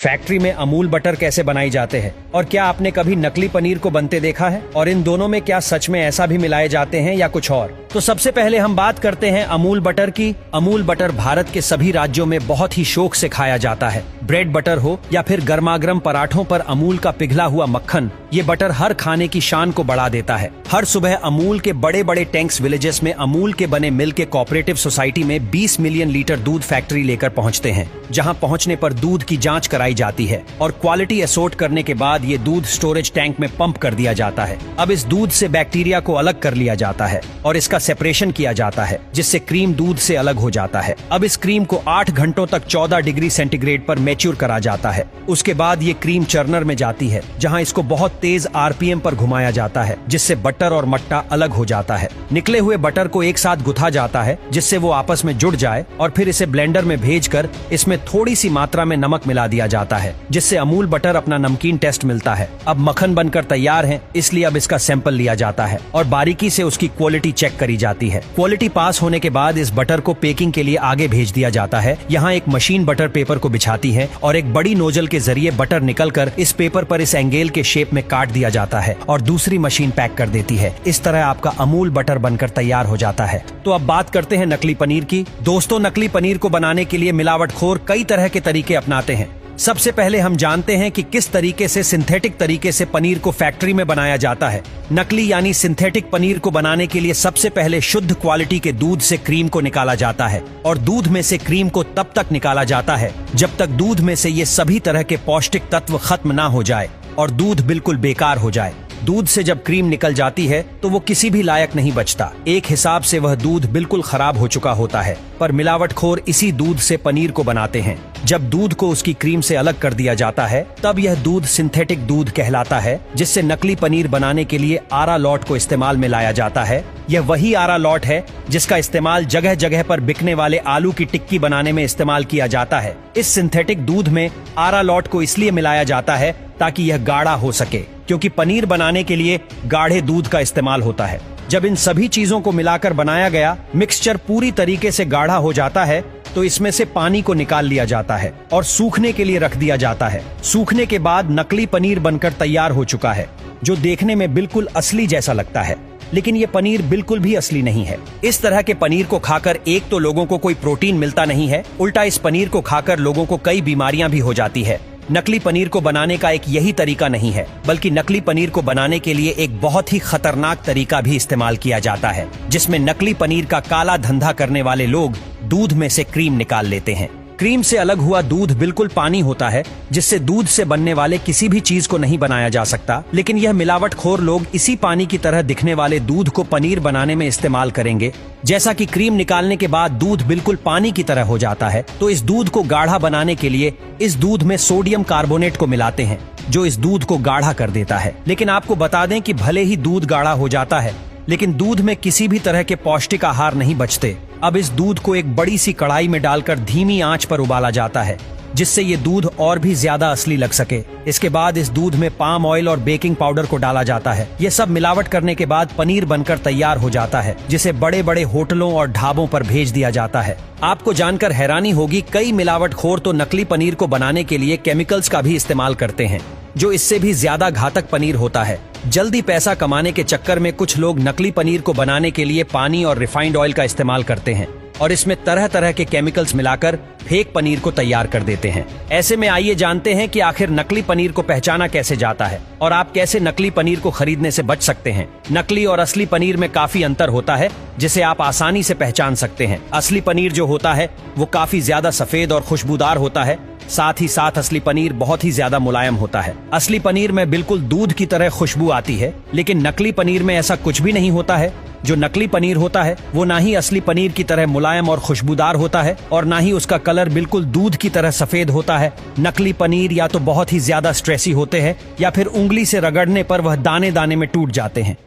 Factory में Amul butter कैसे बनाई जाते हैं और क्या आपने कभी नकली पनीर को बनते देखा है और इन दोनों में क्या सच में ऐसा भी मिलाए जाते हैं या कुछ और। तो सबसे पहले हम बात करते हैं अमूल बटर की। अमूल बटर भारत के सभी राज्यों में बहुत ही शौक से खाया जाता है। ब्रेड बटर हो या फिर गर्मागर्म पराठों पर अमूल का पिघला हुआ मक्खन, ये बटर हर खाने की शान को बढ़ा देता है। हर सुबह अमूल के बड़े बड़े टैंक्स विलेजेस में अमूल के बने मिल्क के कोऑपरेटिव सोसाइटी में 20 मिलियन लीटर दूध फैक्ट्री लेकर पहुंचते हैं, जहां पहुंचने पर दूध की जांच कराई जाती है और क्वालिटी असोर्ट करने के बाद ये दूध स्टोरेज टैंक में पंप कर दिया जाता है। अब इस दूध से बैक्टीरिया को अलग कर लिया जाता है और इसका सेपरेशन किया जाता है, जिससे क्रीम दूध से अलग हो जाता है। अब इस क्रीम को 8 घंटों तक 14 डिग्री सेंटीग्रेड पर मैच्योर करा जाता है। उसके बाद ये क्रीम चर्नर में जाती है, जहां इसको बहुत तेज आरपीएम पर घुमाया जाता है, जिससे बटर और मट्टा अलग हो जाता है। निकले हुए बटर को एक साथ गुथा जाता है, जिससे वो आपस में जुड़ जाए और फिर इसे ब्लेंडर में भेजकर इसमें थोड़ी सी मात्रा में नमक मिला दिया जाता है, जिससे अमूल बटर अपना नमकीन टेस्ट मिलता है। अब मक्खन बनकर तैयार है, इसलिए अब इसका सैंपल लिया जाता है और बारीकी से उसकी क्वालिटी चेक करी जाती है। क्वालिटी पास होने के बाद इस बटर को पेकिंग के लिए आगे भेज दिया जाता है। यहाँ एक मशीन बटर पेपर को बिछाती है और एक बड़ी नोजल के जरिए बटर निकलकर इस पेपर पर इस एंगल के शेप में काट दिया जाता है और दूसरी मशीन पैक कर देती है। इस तरह आपका अमूल बटर बनकर तैयार हो जाता है। तो अब बात करते हैं नकली पनीर की। दोस्तों, नकली पनीर को बनाने के लिए मिलावटखोर कई तरह के तरीके अपनाते हैं। सबसे पहले हम जानते हैं कि किस तरीके से सिंथेटिक तरीके से पनीर को फैक्ट्री में बनाया जाता है। नकली यानी सिंथेटिक पनीर को बनाने के लिए सबसे पहले शुद्ध क्वालिटी के दूध से क्रीम को निकाला जाता है और दूध में से क्रीम को तब तक निकाला जाता है जब तक दूध में से ये सभी तरह के पौष्टिक तत्व खत्म ना हो जाए और दूध बिल्कुल बेकार हो जाए। दूध से जब क्रीम निकल जाती है तो वो किसी भी लायक नहीं बचता। एक हिसाब से वह दूध बिल्कुल खराब हो चुका होता है, पर मिलावटखोर इसी दूध से पनीर को बनाते हैं। जब दूध को उसकी क्रीम से अलग कर दिया जाता है तब यह दूध सिंथेटिक दूध कहलाता है, जिससे नकली पनीर बनाने के लिए आरा लॉट को इस्तेमाल में लाया जाता है। यह वही आरा लॉट है जिसका इस्तेमाल जगह जगह पर बिकने वाले आलू की टिक्की बनाने में इस्तेमाल किया जाता है। इस सिंथेटिक दूध में आरा लॉट को इसलिए मिलाया जाता है ताकि यह गाढ़ा हो सके, क्योंकि पनीर बनाने के लिए गाढ़े दूध का इस्तेमाल होता है। जब इन सभी चीजों को मिलाकर बनाया गया मिक्सचर पूरी तरीके से गाढ़ा हो जाता है तो इसमें से पानी को निकाल लिया जाता है और सूखने के लिए रख दिया जाता है। सूखने के बाद नकली पनीर बनकर तैयार हो चुका है, जो देखने में बिल्कुल असली जैसा लगता है, लेकिन ये पनीर बिल्कुल भी असली नहीं है। इस तरह के पनीर को खाकर एक तो लोगों को कोई प्रोटीन मिलता नहीं है, उल्टा इस पनीर को खाकर लोगों को कई बीमारियां भी हो जाती है। नकली पनीर को बनाने का एक यही तरीका नहीं है, बल्कि नकली पनीर को बनाने के लिए एक बहुत ही खतरनाक तरीका भी इस्तेमाल किया जाता है, जिसमें नकली पनीर का काला धंधा करने वाले लोग दूध में से क्रीम निकाल लेते हैं। क्रीम से अलग हुआ दूध बिल्कुल पानी होता है, जिससे दूध से बनने वाले किसी भी चीज को नहीं बनाया जा सकता, लेकिन यह मिलावटखोर लोग इसी पानी की तरह दिखने वाले दूध को पनीर बनाने में इस्तेमाल करेंगे। जैसा कि क्रीम निकालने के बाद दूध बिल्कुल पानी की तरह हो जाता है, तो इस दूध को गाढ़ा बनाने के लिए इस दूध में सोडियम कार्बोनेट को मिलाते हैं, जो इस दूध को गाढ़ा कर देता है। लेकिन आपको बता दें कि भले ही दूध गाढ़ा हो जाता है, लेकिन दूध में किसी भी तरह के पौष्टिक आहार नहीं बचते। अब इस दूध को एक बड़ी सी कढ़ाई में डालकर धीमी आंच पर उबाला जाता है, जिससे ये दूध और भी ज्यादा असली लग सके। इसके बाद इस दूध में पाम ऑयल और बेकिंग पाउडर को डाला जाता है। ये सब मिलावट करने के बाद पनीर बनकर तैयार हो जाता है, जिसे बड़े बड़े होटलों और ढाबों पर भेज दिया जाता है। आपको जानकर हैरानी होगी, कई मिलावटखोर तो नकली पनीर को बनाने के लिए केमिकल्स का भी इस्तेमाल करते हैं, जो इससे भी ज्यादा घातक पनीर होता है। जल्दी पैसा कमाने के चक्कर में कुछ लोग नकली पनीर को बनाने के लिए पानी और रिफाइंड ऑयल का इस्तेमाल करते हैं और इसमें तरह तरह के केमिकल्स मिलाकर फेक पनीर को तैयार कर देते हैं। ऐसे में आइए जानते हैं कि आखिर नकली पनीर को पहचाना कैसे जाता है और आप कैसे नकली पनीर को खरीदने से बच सकते हैं। नकली और असली पनीर में काफी अंतर होता है, जिसे आप आसानी से पहचान सकते हैं। असली पनीर जो होता है वो काफी ज्यादा सफेद और खुशबूदार होता है। साथ ही साथ असली पनीर बहुत ही ज्यादा मुलायम होता है। असली पनीर में बिल्कुल दूध की तरह खुशबू आती है, लेकिन नकली पनीर में ऐसा कुछ भी नहीं होता है। जो नकली पनीर होता है वो ना ही असली पनीर की तरह मुलायम और खुशबूदार होता है और ना ही उसका कलर बिल्कुल दूध की तरह सफेद होता है। नकली पनीर या तो बहुत ही ज्यादा स्ट्रेसी होते हैं या फिर उंगली से रगड़ने पर वह दाने दाने में टूट जाते हैं।